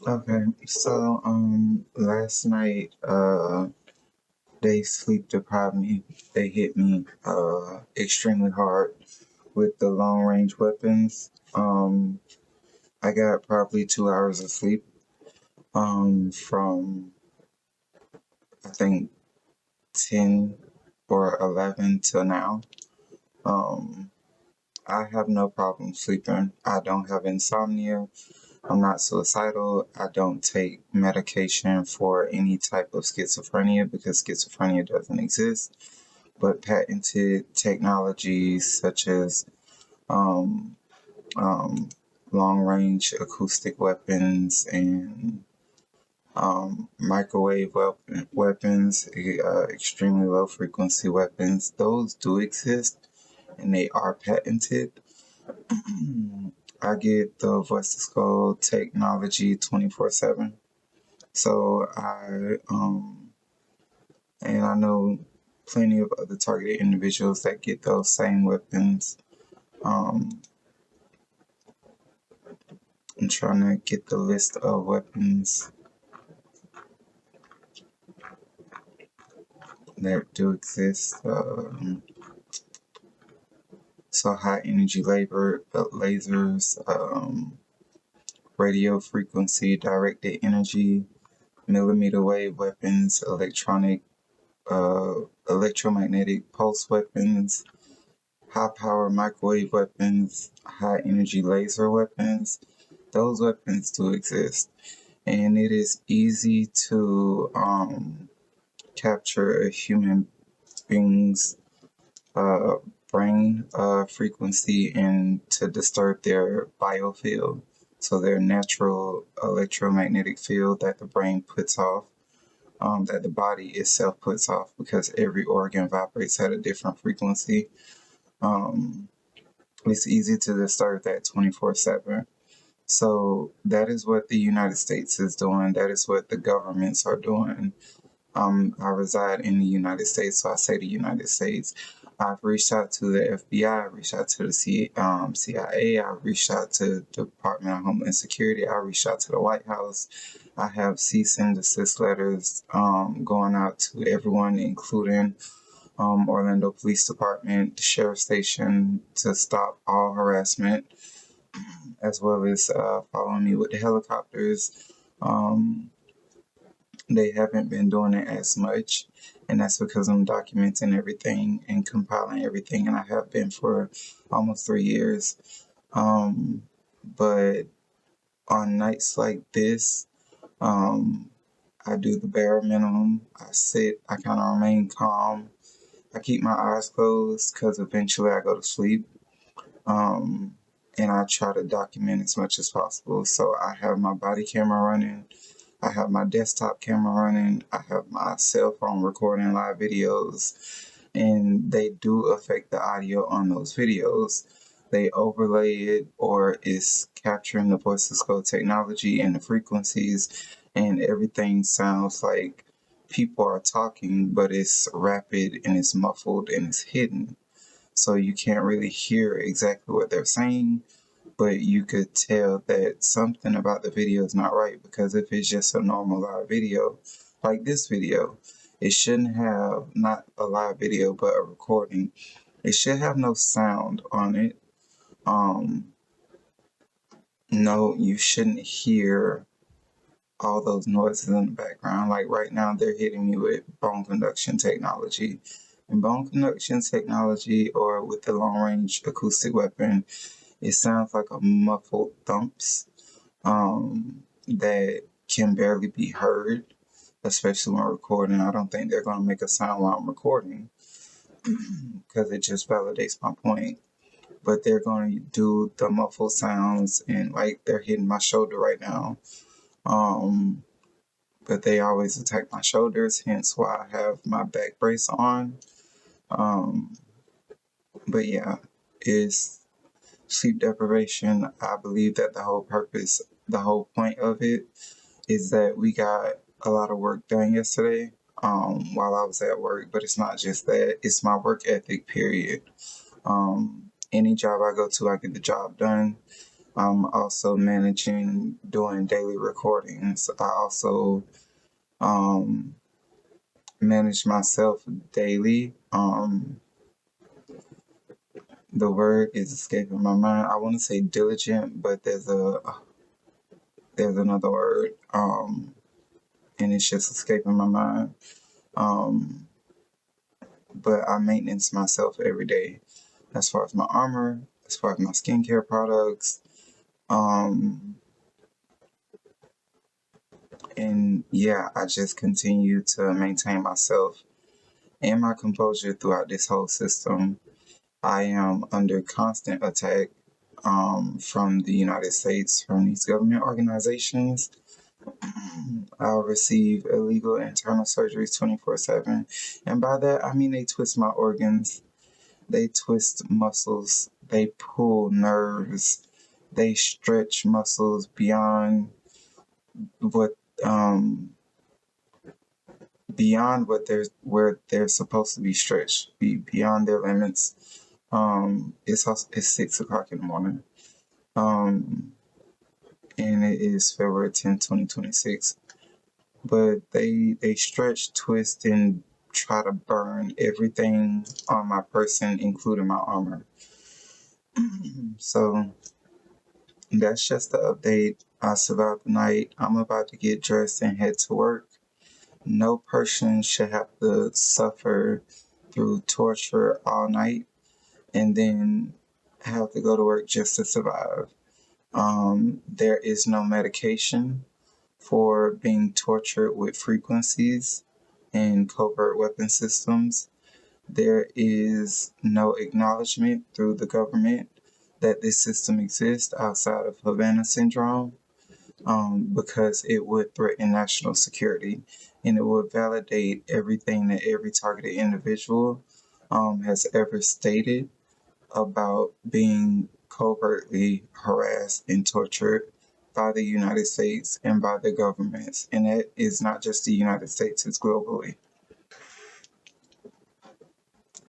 Okay, so last night they sleep deprived me. They hit me extremely hard with the long range weapons. I got probably 2 hours of sleep from I think 10 or 11 till now. Um I have no problem sleeping. I don't have insomnia. I'm not suicidal. I don't take medication for any type of schizophrenia because schizophrenia doesn't exist. But patented technologies such as um, um, long range acoustic weapons and microwave weapons, extremely low frequency weapons, those do exist and they are patented. I get the voice to skull technology 24/7. So and I know plenty of other targeted individuals that get those same weapons. Um, I'm trying to get the list of weapons that do exist. So high energy labor lasers, radio frequency directed energy, millimeter wave weapons, electromagnetic pulse weapons, high power microwave weapons, high energy laser weapons. Those weapons do exist, and it is easy to capture a human being's uh, brain frequency and to disturb their biofield, so their natural electromagnetic field that the brain puts off, that the body itself puts off, because every organ vibrates at a different frequency. Um, it's easy to disturb that 24/7. So that is what the United States is doing. That is what the governments are doing. I reside in the United States, so I say the United States. I've reached out to the FBI, I've reached out to the CIA, I've reached out to the Department of Homeland Security, I reached out to the White House. I have cease and desist letters going out to everyone, including Orlando Police Department, the Sheriff Station, to stop all harassment, as well as following me with the helicopters. Um, they haven't been doing it as much, and that's because I'm documenting everything and compiling everything, and I have been for almost 3 years. Um, but on nights like this, um, I do the bare minimum. I sit, I kind of remain calm. I keep my eyes closed because eventually I go to sleep. Um, and I try to document as much as possible. So I have my body camera running. I have my desktop camera running. I have my cell phone recording live videos, and they do affect the audio on those videos. They overlay it, or it's capturing the voice to skull technology and the frequencies, and everything sounds like people are talking, but it's rapid and it's muffled and it's hidden. So you can't really hear exactly what they're saying, but you could tell that something about the video is not right, because if it's just a normal live video, like this video, it shouldn't have, not a live video, but a recording. It should have no sound on it. Um, no, you shouldn't hear all those noises in the background. Like right now, they're hitting me with bone conduction technology. And bone conduction technology, or with the long range acoustic weapon, it sounds like a muffled thumps that can barely be heard, especially when recording. I don't think they're going to make a sound while I'm recording because it just validates my point. But they're going to do the muffled sounds, and like they're hitting my shoulder right now. Um, but they always attack my shoulders, hence why I have my back brace on. Um, but yeah, it's sleep deprivation. I believe that the whole point of it is that we got a lot of work done yesterday while I was at work, but it's not just that, it's my work ethic, period. Any job I go to, I get the job done. I'm also managing doing daily recordings. I also um, manage myself daily. The word is escaping my mind. I want to say diligent, but there's another word, and it's just escaping my mind. Um, but I maintenance myself every day, as far as my armor, as far as my skincare products, um, and yeah, I just continue to maintain myself and my composure throughout this whole system. I am under constant attack from the United States, from these government organizations. I'll receive illegal internal surgeries 24/7. And by that, I mean they twist my organs, they twist muscles, they pull nerves, they stretch muscles what um, beyond what they're where they're supposed to be stretched, beyond their limits. It's 6 o'clock in the morning. Um, and it is February 10th, 2026. But they stretch, twist, and try to burn everything on my person, including my armor. So that's just the update. I survived the night. I'm about to get dressed and head to work. No person should have to suffer through torture all night and then have to go to work just to survive. There is no medication for being tortured with frequencies and covert weapon systems. There is no acknowledgement through the government that this system exists outside of Havana syndrome, because it would threaten national security and it would validate everything that every targeted individual has ever stated about being covertly harassed and tortured by the United States and by the governments. And that is not just the United States, it's globally.